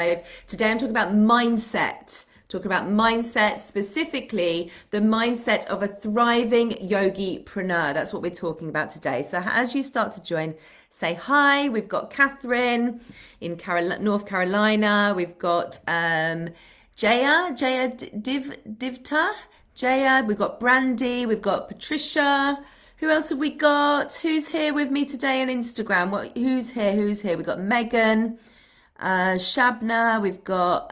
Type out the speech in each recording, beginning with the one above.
live. Today I'm talking about mindset. Talking about mindset, specifically the mindset of a thriving yogipreneur. That's what we're talking about today. So as you start to join, say hi. We've got Catherine in North Carolina. We've got Jaya Divta. Jaya, we've got Brandy, we've got Patricia. Who else have we got? Who's here with me today on Instagram? Who's here? We've got Megan. Shabna, we've got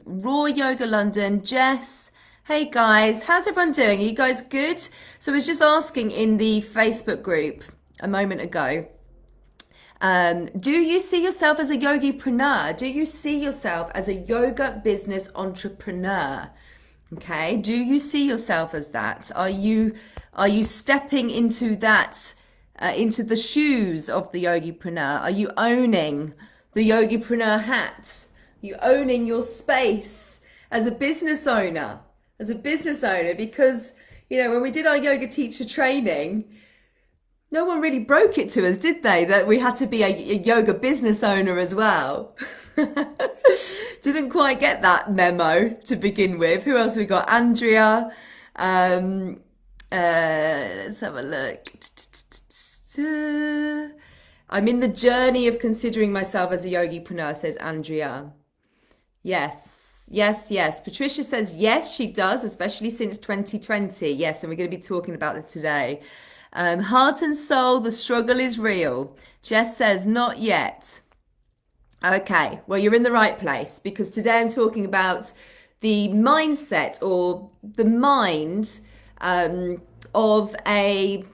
Raw Yoga London, Jess. Hey guys, how's everyone doing? Are you guys good? So I was just asking in the Facebook group a moment ago, do you see yourself as a yogipreneur? Do you see yourself as a yoga business entrepreneur? Okay, do you see yourself as that? Are you stepping into that, into the shoes of the yogipreneur? Are you owning the yogipreneur hat? You owning your space as a business owner, because, you know, when we did our yoga teacher training, no one really broke it to us, did they? That we had to be a yoga business owner as well. Didn't quite get that memo to begin with. Who else have we got? Andrea. Let's have a look. I'm in the journey of considering myself as a yogipreneur, says Andrea. Yes. Patricia says yes, she does, especially since 2020. Yes, and we're going to be talking about it today. Heart and soul, the struggle is real. Jess says not yet. Okay, well, you're in the right place, because today I'm talking about the mindset, or the mind of a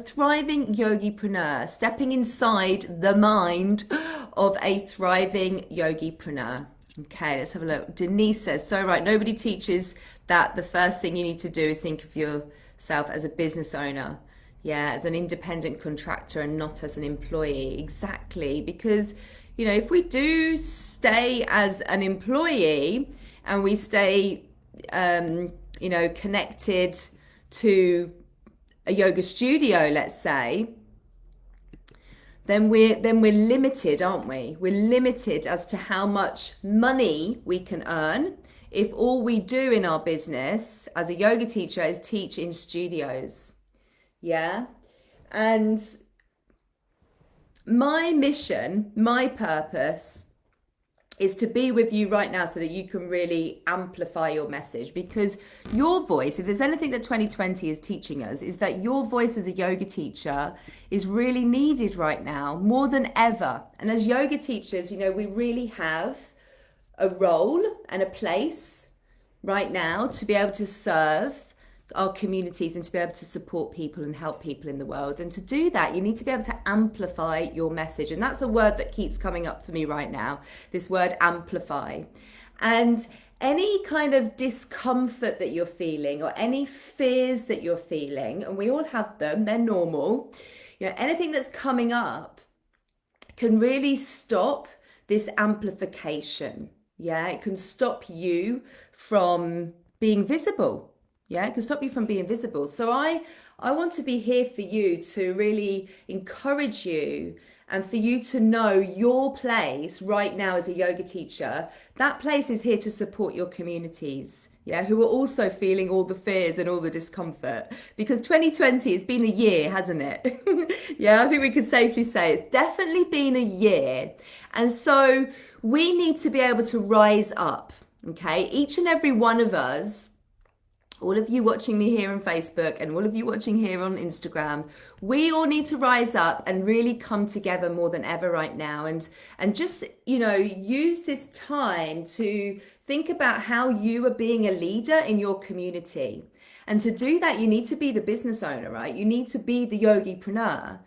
thriving yogipreneur, stepping inside the mind of a thriving yogipreneur. Okay, let's have a look. Denise says, so right, nobody teaches that the first thing you need to do is think of yourself as a business owner. Yeah, as an independent contractor and not as an employee. Exactly, because, you know, if we do stay as an employee and we stay, connected to a yoga studio, let's say, then we're limited, aren't we? We're limited as to how much money we can earn if all we do in our business as a yoga teacher is teach in studios. Yeah. And my mission, my purpose is to be with you right now so that you can really amplify your message, because your voice, if there's anything that 2020 is teaching us, is that your voice as a yoga teacher is really needed right now more than ever. And as yoga teachers, you know, we really have a role and a place right now to be able to serve our communities and to be able to support people and help people in the world. And to do that, you need to be able to amplify your message. And that's a word that keeps coming up for me right now, this word amplify. And any kind of discomfort that you're feeling, or any fears that you're feeling, and we all have them, they're normal, you know, anything that's coming up can really stop this amplification. Yeah, it can stop you from being visible. Yeah, it can stop you from being visible. So I want to be here for you to really encourage you, and for you to know your place right now as a yoga teacher. That place is here to support your communities, yeah, who are also feeling all the fears and all the discomfort. Because 2020 has been a year, hasn't it? Yeah, I think we can safely say it's definitely been a year. And so we need to be able to rise up, okay? Each and every one of us, all of you watching me here on Facebook and all of you watching here on Instagram, we all need to rise up and really come together more than ever right now, and just, you know, use this time to think about how you are being a leader in your community. And to do that, you need to be the business owner, right? You need to be the yogipreneur,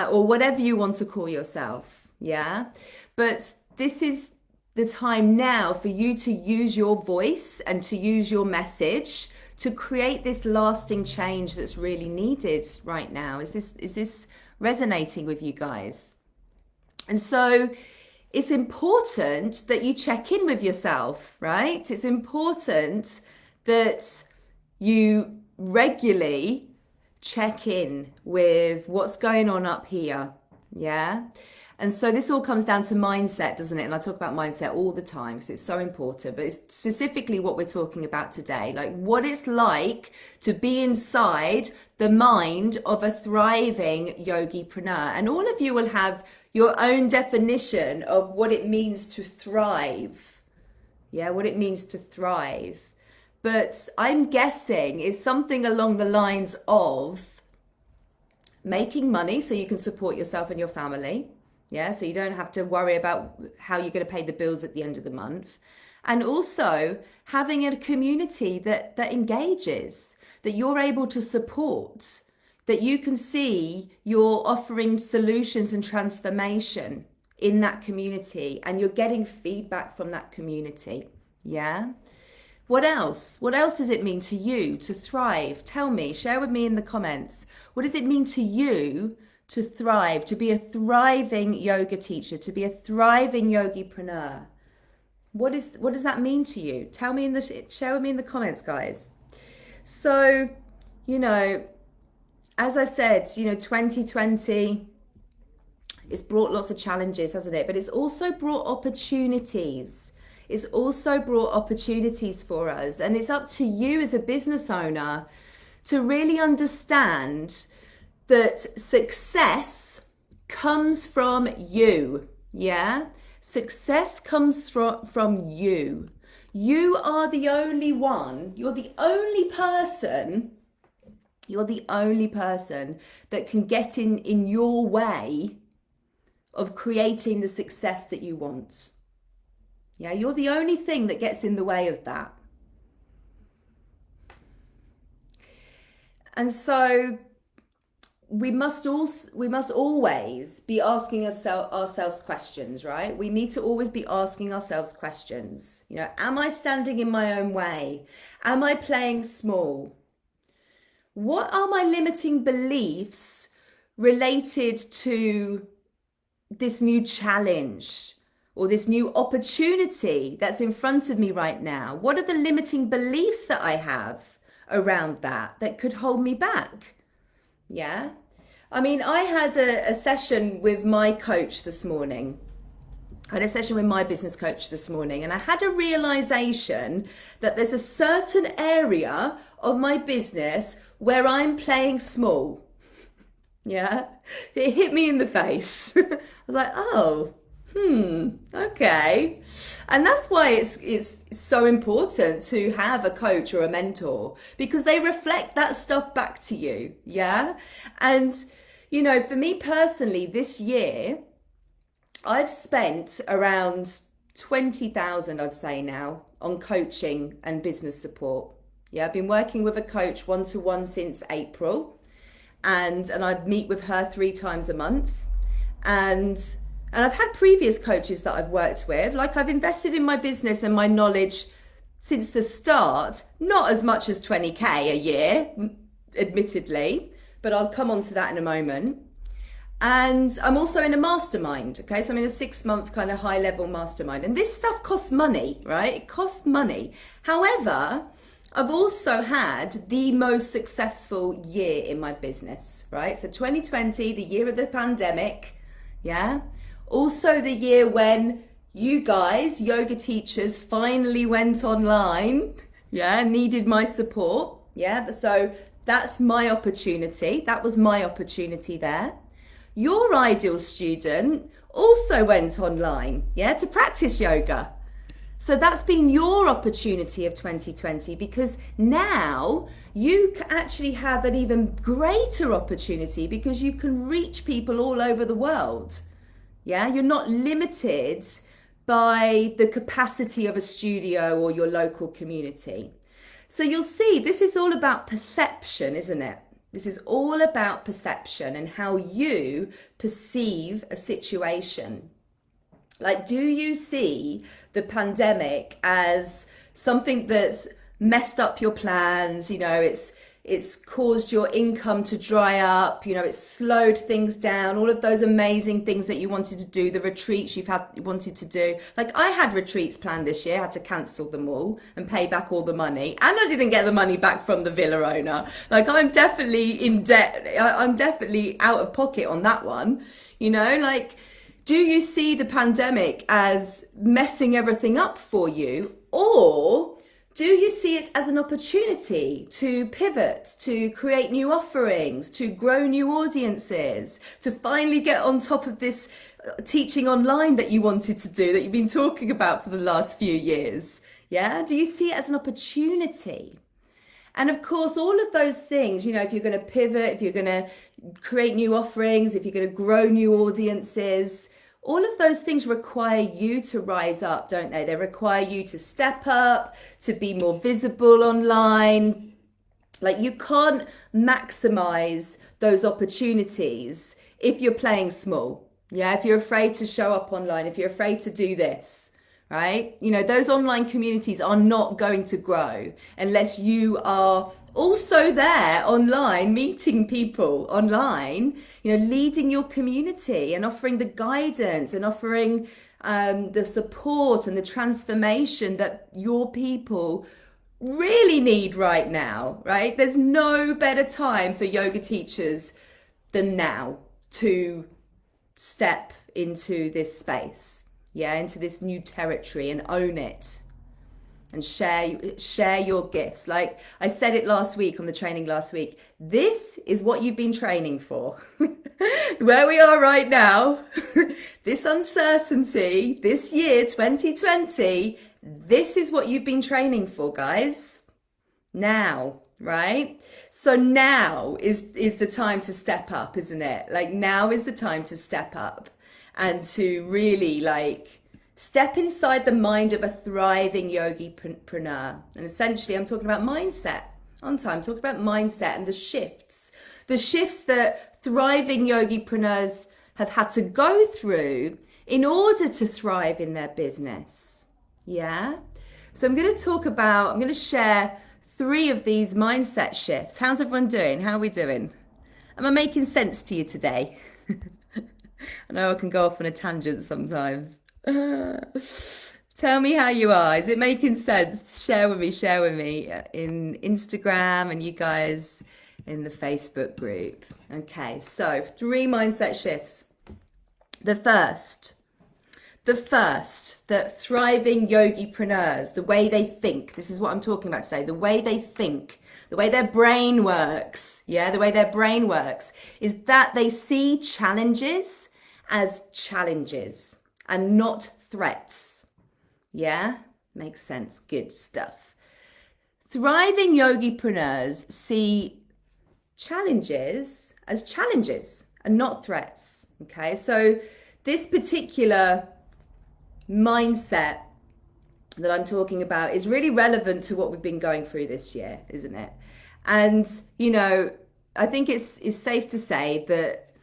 or whatever you want to call yourself, yeah? But this is the time now for you to use your voice and to use your message to create this lasting change that's really needed right now. Is this resonating with you guys? And so it's important that you check in with yourself, right? It's important that you regularly check in with what's going on up here, yeah? And so this all comes down to mindset, doesn't it? And I talk about mindset all the time because it's so important, but it's specifically what we're talking about today, like what it's like to be inside the mind of a thriving yogipreneur. And all of you will have your own definition of what it means to thrive. Yeah, what it means to thrive. But I'm guessing it's something along the lines of making money so you can support yourself and your family. Yeah, so you don't have to worry about how you're going to pay the bills at the end of the month. And also having a community that engages, that you're able to support, that you can see you're offering solutions and transformation in that community and you're getting feedback from that community. Yeah. What else? What else does it mean to you to thrive? Tell me, share with me in the comments. What does it mean to you to thrive, to be a thriving yoga teacher, to be a thriving yogipreneur? What does that mean to you? Share with me in the comments, guys. So, as I said, 2020, it's brought lots of challenges, hasn't it? But it's also brought opportunities. It's also brought opportunities for us. And it's up to you as a business owner to really understand that success comes from you. Yeah? Success comes from you. You are the only one. You're the only person that can get in your way of creating the success that you want. Yeah, you're the only thing that gets in the way of that. And so we must always be asking ourselves questions, right? We need to always be asking ourselves questions. Am I standing in my own way? Am I playing small? What are my limiting beliefs related to this new challenge or this new opportunity that's in front of me right now? What are the limiting beliefs that I have around that could hold me back? Yeah. I mean, I had a session with my coach this morning. I had a session with my business coach this morning, and I had a realization that there's a certain area of my business where I'm playing small. Yeah. It hit me in the face. I was like, oh, okay. And that's why it's so important to have a coach or a mentor, because they reflect that stuff back to you. Yeah. And, for me personally, this year, I've spent around 20,000, I'd say now, on coaching and business support. Yeah. I've been working with a coach one-to-one since April, and I'd meet with her 3 times a month. And I've had previous coaches that I've worked with. Like, I've invested in my business and my knowledge since the start, not as much as 20K a year, admittedly, but I'll come on to that in a moment. And I'm also in a mastermind, okay? So I'm in a 6-month kind of high-level mastermind. And this stuff costs money, right? It costs money. However, I've also had the most successful year in my business, right? So 2020, the year of the pandemic, yeah? Also the year when you guys, yoga teachers, finally went online, yeah, needed my support, yeah? So that's my opportunity. That was my opportunity there. Your ideal student also went online, yeah, to practice yoga. So that's been your opportunity of 2020, because now you actually have an even greater opportunity because you can reach people all over the world. Yeah, you're not limited by the capacity of a studio or your local community. So you'll see this is all about perception, isn't it? This is all about perception and how you perceive a situation. Like, do you see the pandemic as something that's messed up your plans? It's caused your income to dry up. It's slowed things down. All of those amazing things that you wanted to do, the retreats you wanted to do. Like, I had retreats planned this year, had to cancel them all and pay back all the money. And I didn't get the money back from the villa owner. Like, I'm definitely in debt. I'm definitely out of pocket on that one. Do you see the pandemic as messing everything up for you, or do you see it as an opportunity to pivot, to create new offerings, to grow new audiences, to finally get on top of this teaching online that you wanted to do, that you've been talking about for the last few years? Yeah? Do you see it as an opportunity? And of course, all of those things, you know, if you're going to pivot, if you're going to create new offerings, if you're going to grow new audiences, all of those things require you to rise up, don't they? They require you to step up, to be more visible online. Like, you can't maximize those opportunities if you're playing small. Yeah, if you're afraid to show up online, if you're afraid to do this, right? You know, those online communities are not going to grow unless you are also there online, meeting people online, you know, leading your community and offering the guidance and offering the support and the transformation that your people really need right now, right? There's no better time for yoga teachers than now to step into this space, yeah, into this new territory and own it. And share your gifts. Like I said it last week on the training last week, this is what you've been training for. Where we are right now, this uncertainty, this year, 2020, this is what you've been training for, guys. Now, right? So now is the time to step up, isn't it? Like, now is the time to step up and to really, like, step inside the mind of a thriving yogipreneur. And essentially, I'm talking about mindset. I'm talking about mindset and the shifts that thriving yogipreneurs have had to go through in order to thrive in their business. Yeah. So I'm going to share 3 of these mindset shifts. How's everyone doing? How are we doing? Am I making sense to you today? I know I can go off on a tangent sometimes. Tell me how you are. Is it making sense? Share with me in Instagram and you guys in the Facebook group. Okay, so 3 mindset shifts. The first, that thriving yogipreneurs, the way they think, this is what I'm talking about today, the way they think, the way their brain works, yeah, the way their brain works is that they see challenges as challenges and not threats. Yeah, makes sense. Good stuff. Thriving yogipreneurs see challenges as challenges and not threats. Okay, so this particular mindset that I'm talking about is really relevant to what we've been going through this year, isn't it? And, you know, I think it's safe to say that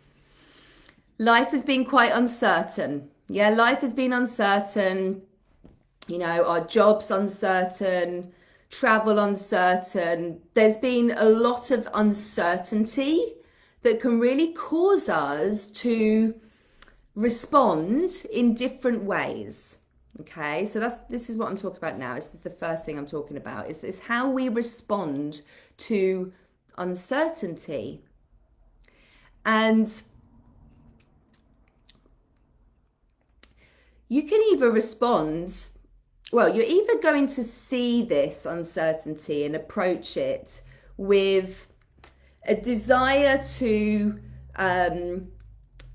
life has been quite uncertain. Yeah, life has been uncertain. You know, our job's uncertain, travel uncertain. There's been a lot of uncertainty that can really cause us to respond in different ways. Okay, so this is what I'm talking about now. This is the first thing I'm talking about. Is how we respond to uncertainty. And you can either respond, well, you're either going to see this uncertainty and approach it with a desire to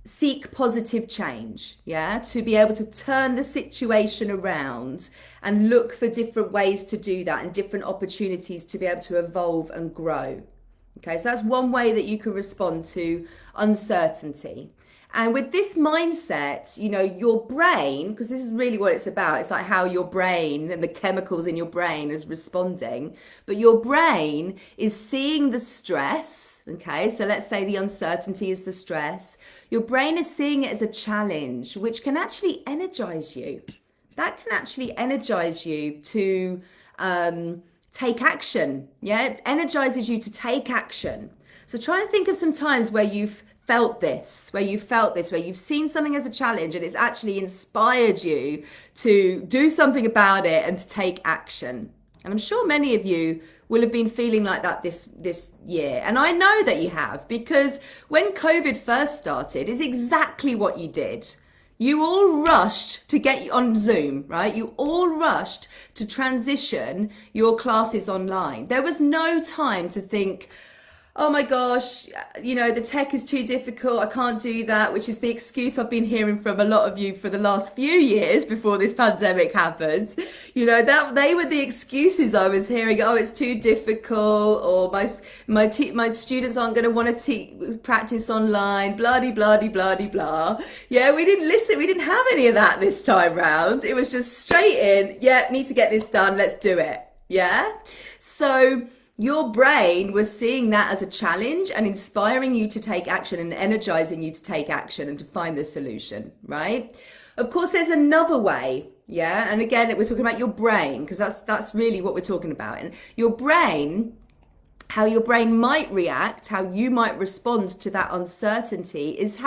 seek positive change, yeah, to be able to turn the situation around and look for different ways to do that and different opportunities to be able to evolve and grow. Okay, so that's one way that you can respond to uncertainty. And with this mindset, you know, your brain, because this is really what it's about. It's like how your brain and the chemicals in your brain is responding. But your brain is seeing the stress. Okay, so let's say the uncertainty is the stress. Your brain is seeing it as a challenge, which can actually energize you. That can actually energize you to take action. Yeah, it energizes you to take action. So try and think of some times where you've felt this, where you've seen something as a challenge and it's actually inspired you to do something about it and to take action. And I'm sure many of you will have been feeling like that this year. And I know that you have, because when COVID first started, it's exactly what you did. You all rushed to get on Zoom, right? You all rushed to transition your classes online. There was no time to think, oh my gosh, the tech is too difficult. I can't do that, which is the excuse I've been hearing from a lot of you for the last few years before this pandemic happened. That they were the excuses I was hearing. Oh, it's too difficult, or my students aren't going to want to practice online, blah, blah, blah, blah, blah. Yeah, we didn't listen. We didn't have any of that this time round. It was just straight in. Yeah, need to get this done. Let's do it. Yeah. So your brain was seeing that as a challenge and inspiring you to take action and energizing you to take action and to find the solution, right? Of course, there's another way, yeah? And again, we're talking about your brain, because that's really what we're talking about. And your brain, how your brain might react, how you might respond to that uncertainty is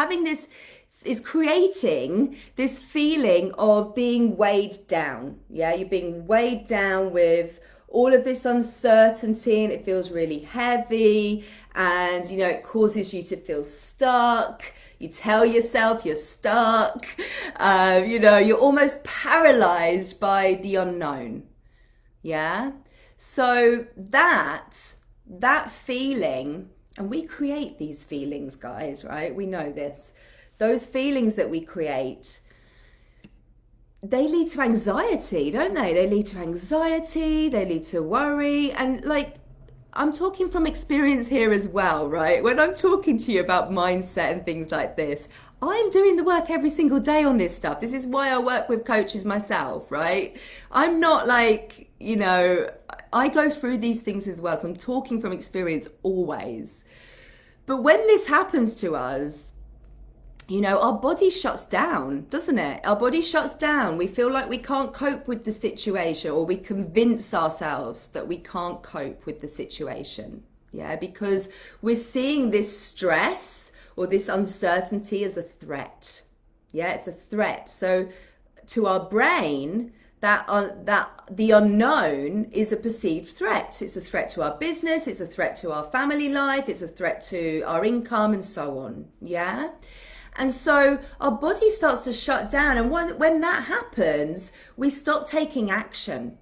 creating this feeling of being weighed down, yeah? You're being weighed down with all of this uncertainty, and it feels really heavy, and it causes you to feel stuck. You tell yourself you're stuck. You're almost paralyzed by the unknown. Yeah. So that feeling, and we create these feelings, guys, right? We know this. Those feelings that we create, they lead to anxiety, don't they? They lead to anxiety, they lead to worry. And I'm talking from experience here as well, right? When I'm talking to you about mindset and things like this, I'm doing the work every single day on this stuff. This is why I work with coaches myself, right? I'm not I go through these things as well. So I'm talking from experience always. But when this happens to us, our body shuts down, doesn't it? Our body shuts down. We feel like we can't cope with the situation, or we convince ourselves that we can't cope with the situation. Yeah, because we're seeing this stress or this uncertainty as a threat. Yeah, it's a threat. So to our brain, that the unknown is a perceived threat. It's a threat to our business. It's a threat to our family life. It's a threat to our income and so on. Yeah. And so our body starts to shut down. And when that happens, we stop taking action.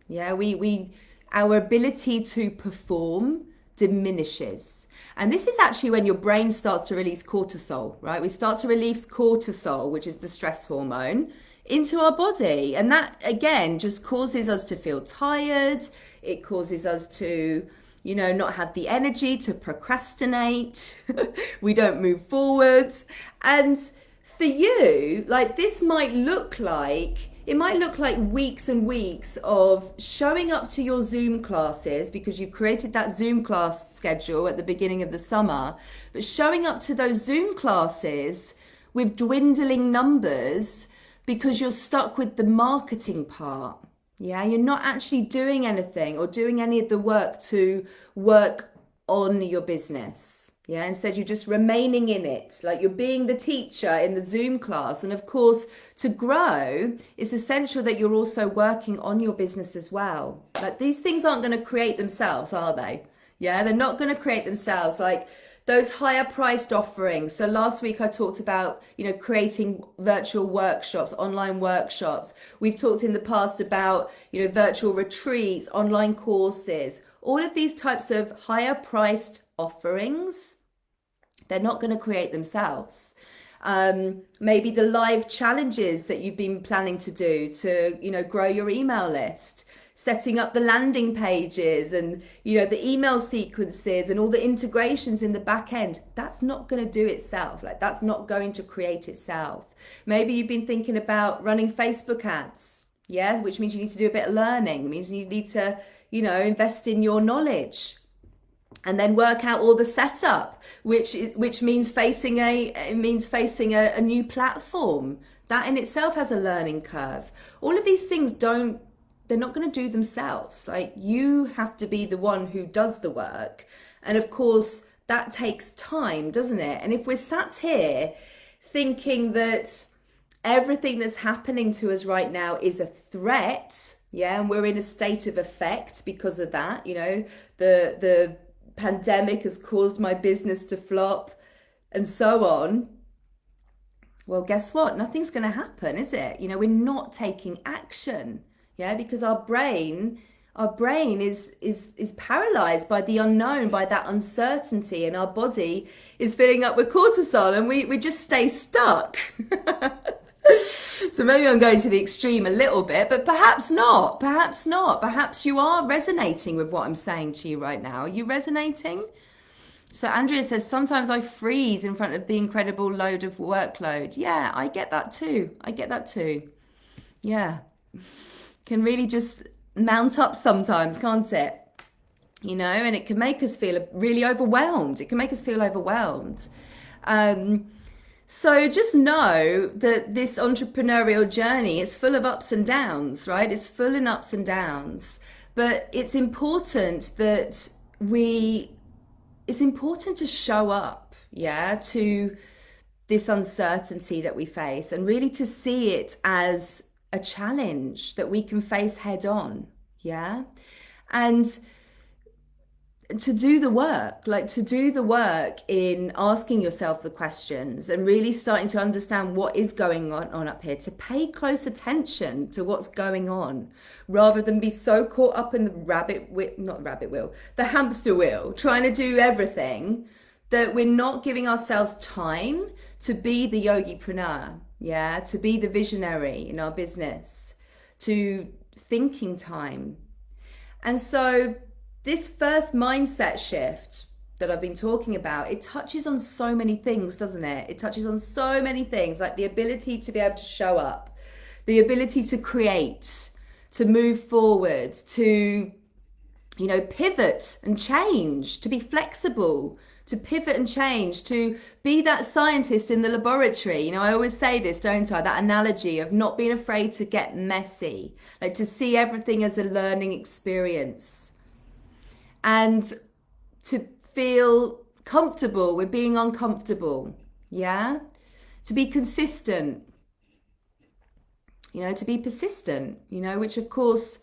Yeah, our ability to perform diminishes. And this is actually when your brain starts to release cortisol, right? We start to release cortisol, which is the stress hormone, into our body. And that, again, just causes us to feel tired. It causes us to not have the energy to procrastinate. We don't move forwards. And for you, this might look like weeks and weeks of showing up to your Zoom classes, because you've created that Zoom class schedule at the beginning of the summer, but showing up to those Zoom classes with dwindling numbers because you're stuck with the marketing part. Yeah, you're not actually doing anything or doing any of the work to work on your business. Yeah, instead you're just remaining in it. You're being the teacher in the Zoom class. And of course, to grow, it's essential that you're also working on your business as well. These things aren't going to create themselves, are they? Yeah, they're not going to create themselves. Those higher priced offerings. So last week I talked about, creating virtual workshops, online workshops. We've talked in the past about, virtual retreats, online courses, all of these types of higher priced offerings. They're not going to create themselves. Maybe the live challenges that you've been planning to do to, grow your email list, setting up the landing pages and, the email sequences and all the integrations in the back end. That's not going to do itself. That's not going to create itself. Maybe you've been thinking about running Facebook ads. Yeah, which means you need to do a bit of learning. It means you need to, invest in your knowledge. And then work out all the setup, which means facing a new platform. That in itself has a learning curve. All of these things they're not going to do themselves. You have to be the one who does the work. And of course, that takes time, doesn't it? And if we're sat here thinking that everything that's happening to us right now is a threat, yeah, and we're in a state of effect because of that, the pandemic has caused my business to flop and so on, well, guess what? Nothing's going to happen, is it? You know, we're not taking action. Yeah, because our brain is paralyzed by the unknown, by that uncertainty, and our body is filling up with cortisol, and we just stay stuck. So maybe I'm going to the extreme a little bit, but perhaps not. Perhaps not. Perhaps you are resonating with what I'm saying to you right now. Are you resonating? So Andrea says, sometimes I freeze in front of the incredible load of workload. Yeah, I get that too. I get that too. Yeah. Can really just mount up sometimes, can't it? You know, and it can make us feel really overwhelmed. It can make us feel overwhelmed. So just know that this entrepreneurial journey is full of ups and downs, right? It's full of ups and downs. But it's important that it's important to show up, yeah, to this uncertainty that we face, and really to see it as a challenge that we can face head on, yeah? And to do the work in asking yourself the questions and really starting to understand what is going on up here, to pay close attention to what's going on, rather than be so caught up in the hamster wheel, trying to do everything, that we're not giving ourselves time to be the yogipreneur, yeah, to be the visionary in our business, to thinking time. And so this first mindset shift that I've been talking about, it touches on so many things, doesn't it? It touches on so many things, like the ability to be able to show up, the ability to create, to move forward, to, you know, pivot and change, to be flexible, to pivot and change, to be that scientist in the laboratory. You know, I always say this, don't I? That analogy of not being afraid to get messy, like to see everything as a learning experience, and to feel comfortable with being uncomfortable, yeah? To be consistent, you know, to be persistent, you know, which of course,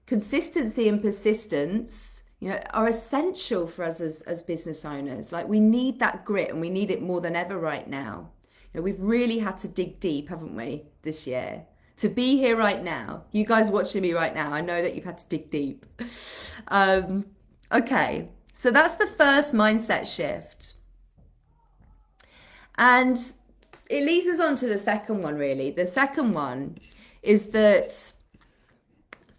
consistency and persistence, you know, are essential for us as business owners. Like, we need that grit, and we need it more than ever right now. You know, we've really had to dig deep, haven't we, this year? To be here right now. You guys watching me right now, I know that you've had to dig deep. Okay, so that's the first mindset shift. And it leads us on to the second one, really. The second one is that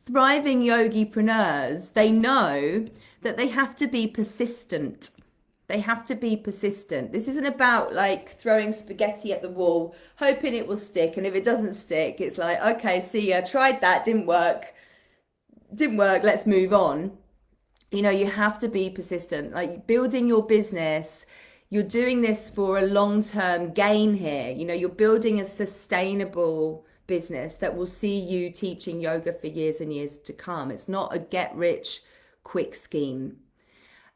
thriving yogipreneurs, they know that they have to be persistent. They have to be persistent. This isn't about like throwing spaghetti at the wall, hoping it will stick. And if it doesn't stick, it's like, okay, see ya, tried that, didn't work, let's move on. You know, you have to be persistent. Like, building your business, you're doing this for a long-term gain here. You know, you're building a sustainable business that will see you teaching yoga for years and years to come. It's not a get-rich-quick scheme.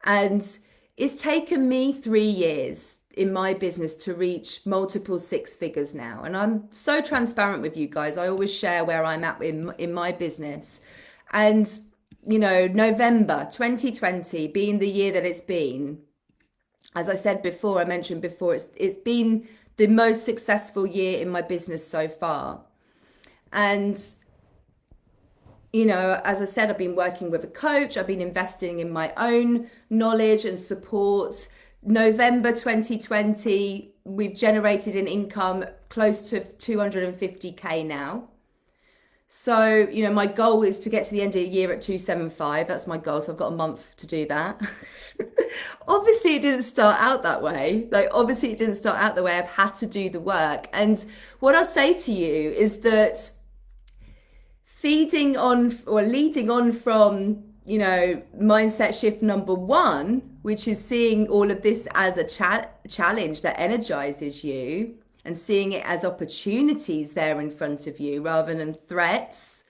And it's taken me 3 years in my business to reach multiple six figures now. And I'm so transparent with you guys. I always share where I'm at in my business. And you know, November 2020 being the year that it's been, as I said before, I mentioned before, it's been the most successful year in my business so far. And, you know, as I said, I've been working with a coach, I've been investing in my own knowledge and support. November 2020, we've generated an income close to 250K now. So, you know, my goal is to get to the end of the year at 275. That's my goal. So I've got a month to do that. Obviously, it didn't start out that way. I've had to do the work. And what I'll say to you is that feeding on or leading on from, you know, mindset shift number one, which is seeing all of this as a challenge that energizes you, and seeing it as opportunities there in front of you rather than threats.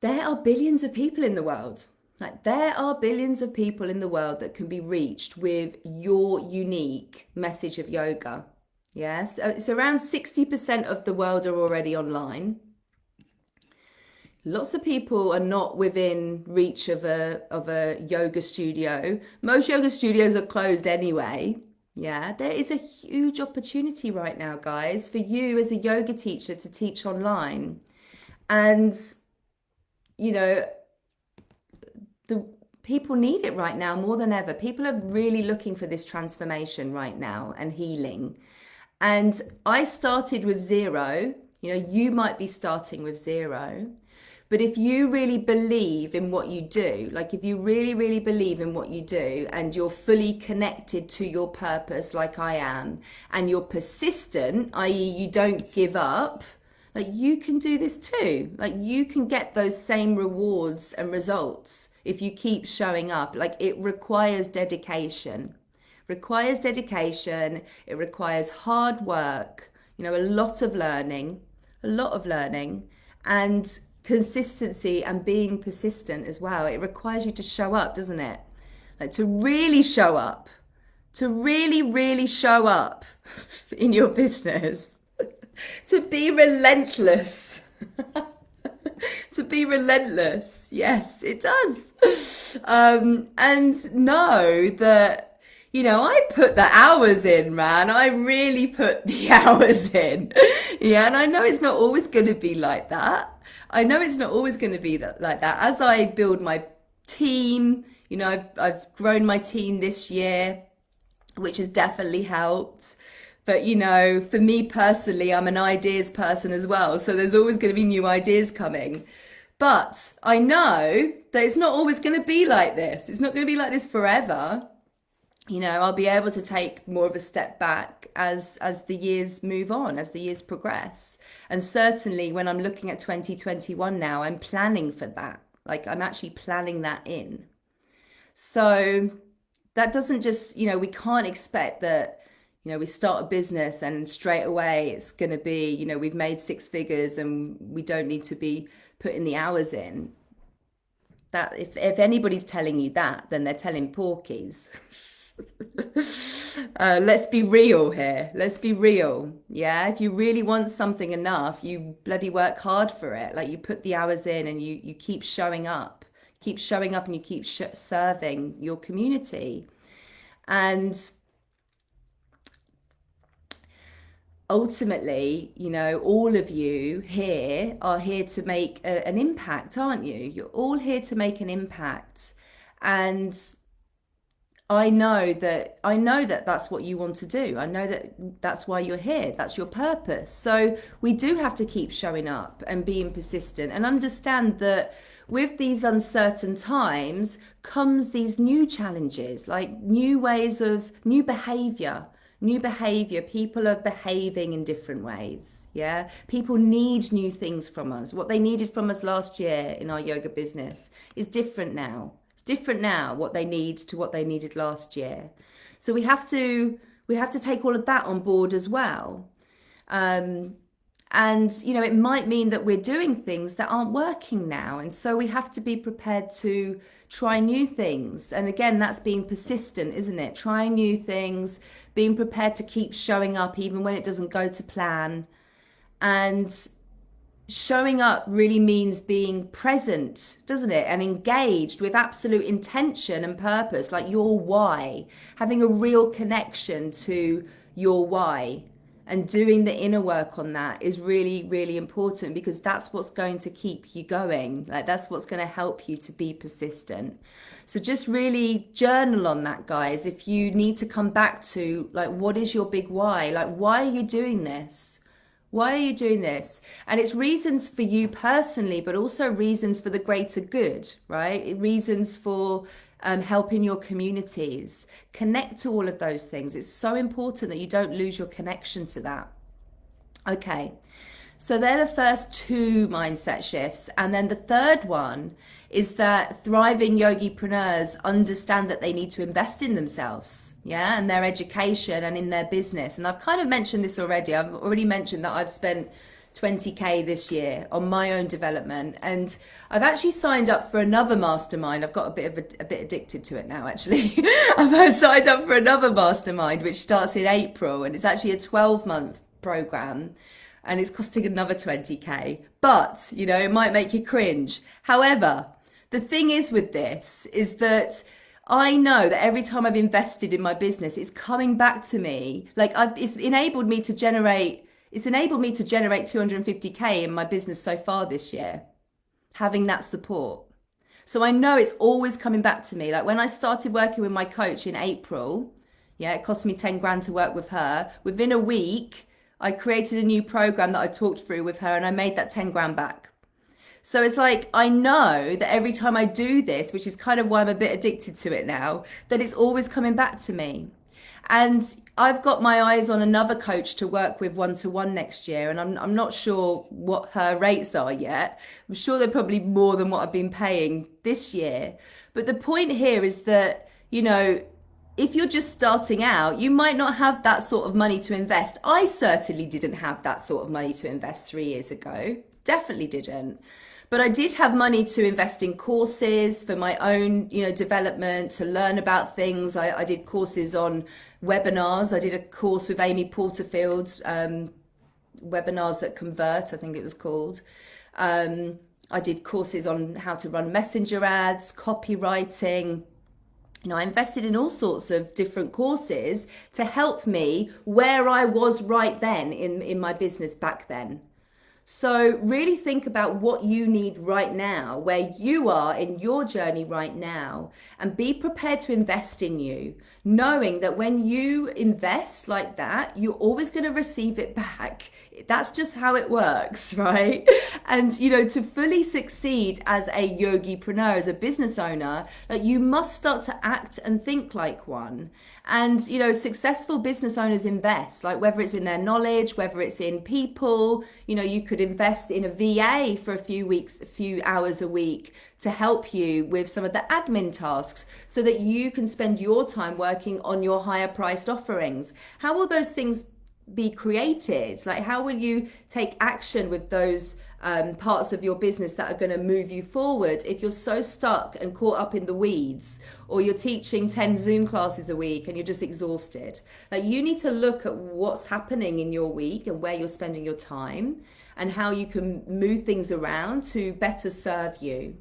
There are billions of people in the world. Like, there are billions of people in the world that can be reached with your unique message of yoga. Yes, it's around 60% of the world are already online. Lots of people are not within reach of a yoga studio. Most yoga studios are closed anyway. Yeah, there is a huge opportunity right now, guys, for you as a yoga teacher to teach online. And, you know, the people need it right now more than ever. People are really looking for this transformation right now and healing. And I started with zero. You know, you might be starting with zero. But if you really believe in what you do, like if you really, really believe in what you do and you're fully connected to your purpose, like I am, and you're persistent, i.e., you don't give up, like you can do this too. Like you can get those same rewards and results if you keep showing up. Like it requires dedication. It requires hard work, you know, a lot of learning, and consistency and being persistent as well. It requires you to show up, doesn't it? Like to really show up, to really, really show up in your business, to be relentless. To be relentless. Yes, it does. And know that, you know, I put the hours in, man. I really put the hours in. Yeah, and I know it's not always going to be like that. I know it's not always going to be like that. As I build my team, you know, I've grown my team this year, which has definitely helped. But, you know, for me personally, I'm an ideas person as well. So there's always going to be new ideas coming. But I know that it's not always going to be like this. It's not going to be like this forever. You know, I'll be able to take more of a step back as the years move on, as the years progress. And certainly when I'm looking at 2021 now, I'm planning for that. Like I'm actually planning that in. So that doesn't just, you know, we can't expect that, you know, we start a business and straight away it's going to be, you know, we've made six figures and we don't need to be putting the hours in. That if anybody's telling you that, then they're telling porkies. Let's be real here. Let's be real. Yeah. If you really want something enough, you bloody work hard for it. Like you put the hours in and you keep showing up, and you keep serving your community. And ultimately, you know, all of you here are here to make an impact, aren't you? You're all here to make an impact. And I know that that's what you want to do. I know that that's why you're here. That's your purpose. So we do have to keep showing up and being persistent and understand that with these uncertain times comes these new challenges, like new ways of new behavior. People are behaving in different ways. Yeah. People need new things from us. What they needed from us last year in our yoga business is different now. It's different now what they need to what they needed last year. So we have to take all of that on board as well. And, you know, it might mean that we're doing things that aren't working now. And so we have to be prepared to try new things. And again, that's being persistent, isn't it? Trying new things, being prepared to keep showing up even when it doesn't go to plan. And showing up really means being present, doesn't it? And engaged with absolute intention and purpose, like your why, having a real connection to your why. And doing the inner work on that is really, really important because that's what's going to keep you going. Like that's what's going to help you to be persistent. So just really journal on that, guys. If you need to come back to like, what is your big why? Like, why are you doing this? Why are you doing this? And it's reasons for you personally, but also reasons for the greater good, right? Reasons for helping your communities. Connect to all of those things. It's so important that you don't lose your connection to that. Okay, so they're the first two mindset shifts. And then the third one is that thriving yogipreneurs understand that they need to invest in themselves, yeah, and their education and in their business. And I've kind of mentioned this already. I've already mentioned that I've spent 20K this year on my own development, and I've actually signed up for another mastermind. I've got a bit addicted to it now, actually. I've signed up for another mastermind which starts in April, and it's actually a 12-month program, and it's costing another 20K. But you know, it might make you cringe. However, the thing is with this is that I know that every time I've invested in my business, it's coming back to me. Like it's enabled me to generate, 250K in my business so far this year, having that support. So I know it's always coming back to me. Like when I started working with my coach in April, yeah, it cost me 10 grand to work with her. Within a week, I created a new program that I talked through with her and I made that 10 grand back. So it's like, I know that every time I do this, which is kind of why I'm a bit addicted to it now, that it's always coming back to me. And I've got my eyes on another coach to work with one-to-one next year. And I'm not sure what her rates are yet. I'm sure they're probably more than what I've been paying this year. But the point here is that, you know, if you're just starting out, you might not have that sort of money to invest. I certainly didn't have that sort of money to invest 3 years ago. Definitely didn't. But I did have money to invest in courses for my own, you know, development, to learn about things. I did courses on webinars. I did a course with Amy Porterfield's Webinars That Convert, I think it was called. I did courses on how to run messenger ads, copywriting. You know, I invested in all sorts of different courses to help me where I was right then in my business back then. So really think about what you need right now, where you are in your journey right now, and be prepared to invest in you, knowing that when you invest like that, you're always going to receive it back. That's just how it works, right? And, you know, to fully succeed as a yogipreneur, as a business owner, like you must start to act and think like one. And, you know, successful business owners invest, like whether it's in their knowledge, whether it's in people, you know, you could invest in a VA for a few hours a week to help you with some of the admin tasks so that you can spend your time working on your higher priced offerings. How will those things be created? Like, how will you take action with those parts of your business that are going to move you forward if you're so stuck and caught up in the weeds, or you're teaching 10 Zoom classes a week and you're just exhausted? Like, you need to look at what's happening in your week and where you're spending your time and how you can move things around to better serve you.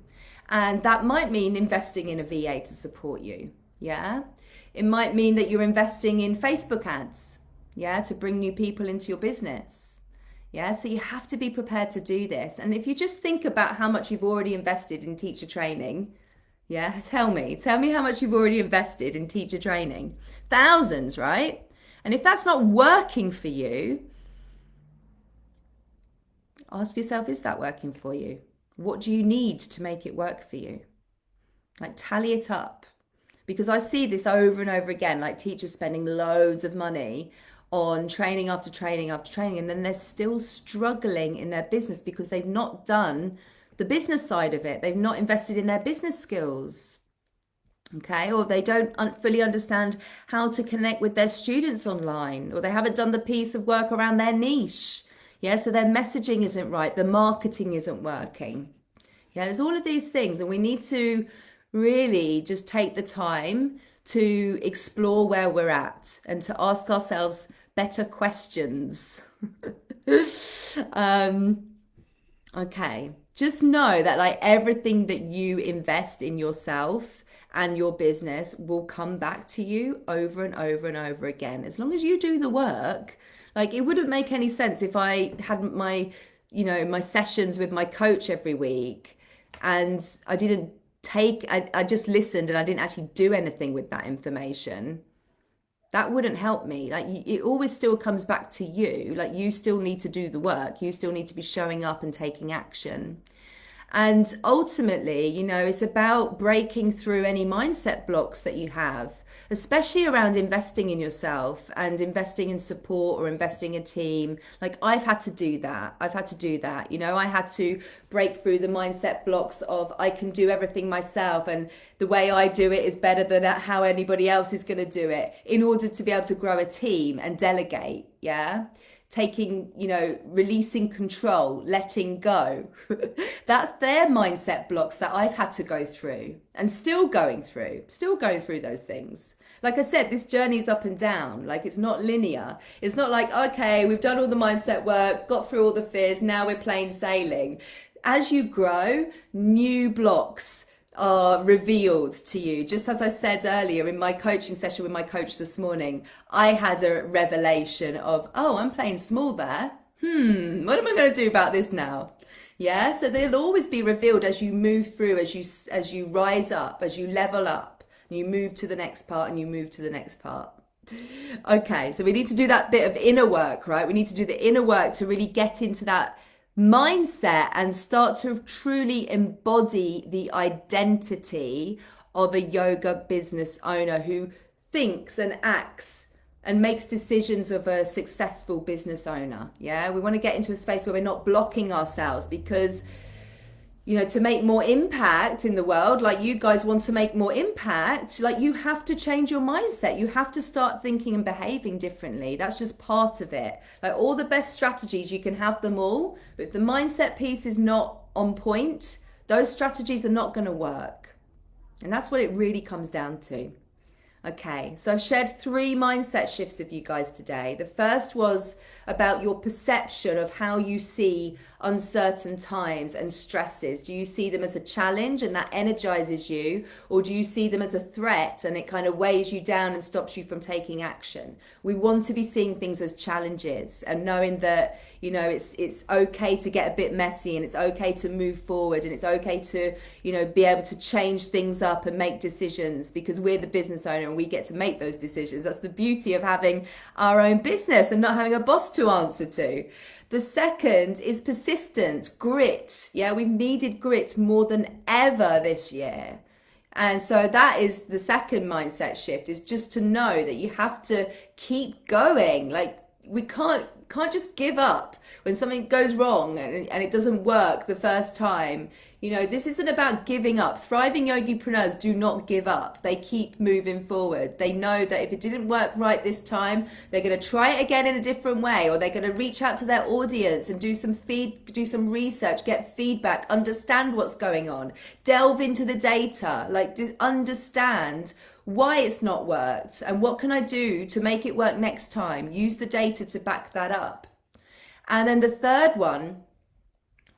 And that might mean investing in a VA to support you. Yeah. It might mean that you're investing in Facebook ads, yeah, to bring new people into your business. Yeah, so you have to be prepared to do this. And if you just think about how much you've already invested in teacher training, yeah, tell me how much you've already invested in teacher training. Thousands, right? And if that's not working for you, ask yourself, is that working for you? What do you need to make it work for you? Like, tally it up. Because I see this over and over again, like teachers spending loads of money on training after training after training, and then they're still struggling in their business because they've not done the business side of it. They've not invested in their business skills, okay? Or they don't fully understand how to connect with their students online, or they haven't done the piece of work around their niche. Yeah, so their messaging isn't right, the marketing isn't working. Yeah, there's all of these things, and we need to really just take the time to explore where we're at and to ask ourselves better questions. Okay, just know that like everything that you invest in yourself and your business will come back to you over and over and over again, as long as you do the work. Like, it wouldn't make any sense if I had my, you know, my sessions with my coach every week and I didn't I just listened and I didn't actually do anything with that information. That wouldn't help me. Like, it always still comes back to you. Like, you still need to do the work. You still need to be showing up and taking action. And ultimately, you know, it's about breaking through any mindset blocks that you have, especially around investing in yourself and investing in support or investing in a team. Like, I've had to do that. You know, I had to break through the mindset blocks of I can do everything myself and the way I do it is better than how anybody else is going to do it, in order to be able to grow a team and delegate. Yeah. Taking, you know, releasing control, letting go. That's their mindset blocks that I've had to go through and still going through those things. Like I said, this journey is up and down. Like, it's not linear. It's not like, okay, we've done all the mindset work, got through all the fears, now we're plain sailing. As you grow, new blocks are revealed to you. Just as I said earlier in my coaching session with my coach this morning, I had a revelation of, oh, I'm playing small there. What am I going to do about this now? Yeah, so they'll always be revealed as you move through, as you rise up, as you level up, and you move to the next part and you move to the next part. Okay, so we need to do that bit of inner work, right? We need to do the inner work to really get into that mindset and start to truly embody the identity of a yoga business owner who thinks and acts and makes decisions of a successful business owner. Yeah, we want to get into a space where we're not blocking ourselves, because to make more impact in the world, like you guys want to make more impact, like you have to change your mindset. You have to start thinking and behaving differently. That's just part of it. Like all the best strategies, you can have them all, but if the mindset piece is not on point, those strategies are not going to work. And that's what it really comes down to. Okay, so I've shared 3 mindset shifts with you guys today. The first was about your perception of how you see uncertain times and stresses. Do you see them as a challenge and that energizes you? Or do you see them as a threat and it kind of weighs you down and stops you from taking action? We want to be seeing things as challenges and knowing that, it's okay to get a bit messy, and it's okay to move forward, and it's okay to, be able to change things up and make decisions, because we're the business owner and we get to make those decisions. That's the beauty of having our own business and not having a boss to answer to. The second is persistence, grit. Yeah, we've needed grit more than ever this year. And so that is the second mindset shift, is just to know that you have to keep going. Like we can't just give up when something goes wrong and it doesn't work the first time. This isn't about giving up. Thriving yogipreneurs do not give up. They keep moving forward. They know that if it didn't work right this time, they're going to try it again in a different way, or they're going to reach out to their audience and do some research, get feedback, understand what's going on, delve into the data, understand why it's not worked and what can I do to make it work next time. Use the data to back that up. And then the third one,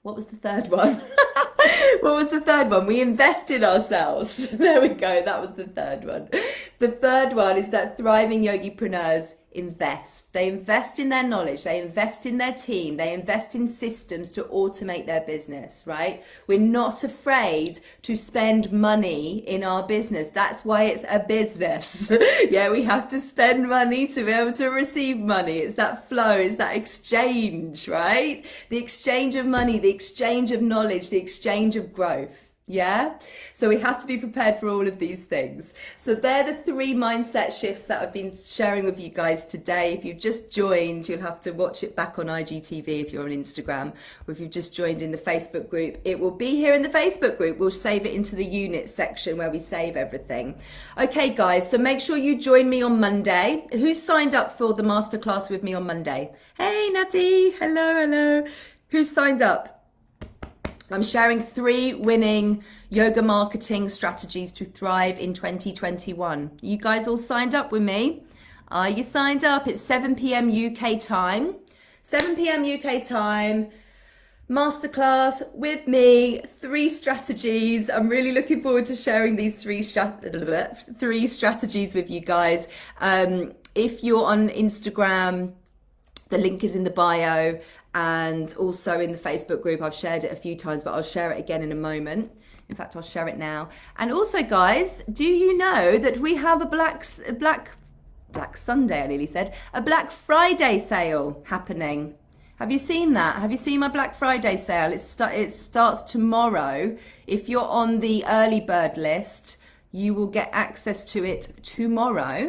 what was the third one? What was the third one? We invest in ourselves. There we go. That was the third one. The third one is that thriving yogipreneurs invest. They invest in their knowledge. They invest in their team. They invest in systems to automate their business, right? We're not afraid to spend money in our business. That's why it's a business. Yeah, we have to spend money to be able to receive money. It's that flow. It's that exchange, right? The exchange of money, the exchange of knowledge, the exchange of growth. Yeah, so we have to be prepared for all of these things. So they're the 3 mindset shifts that I've been sharing with you guys today. If you've just joined, you'll have to watch it back on IGTV if you're on Instagram, or if you've just joined in the Facebook group, it will be here in the Facebook group. We'll save it into the units section where we save everything. Okay, guys, so make sure you join me on Monday. Who signed up for the masterclass with me on Monday? Hey, Natty. Hello. Who signed up? I'm sharing 3 winning yoga marketing strategies to thrive in 2021. You guys all signed up with me? Are you signed up? It's 7 p.m. UK time. 7 p.m. UK time. Masterclass with me, 3 strategies. I'm really looking forward to sharing these 3 strategies with you guys. If you're on Instagram, the link is in the bio, and also in the Facebook group. I've shared it a few times, but I'll share it again in a moment. In fact, I'll share it now. And also, guys, do you know that we have a Black Sunday, I nearly said, a Black Friday sale happening? Have you seen that? Have you seen my Black Friday sale? It starts tomorrow. If you're on the early bird list, you will get access to it tomorrow.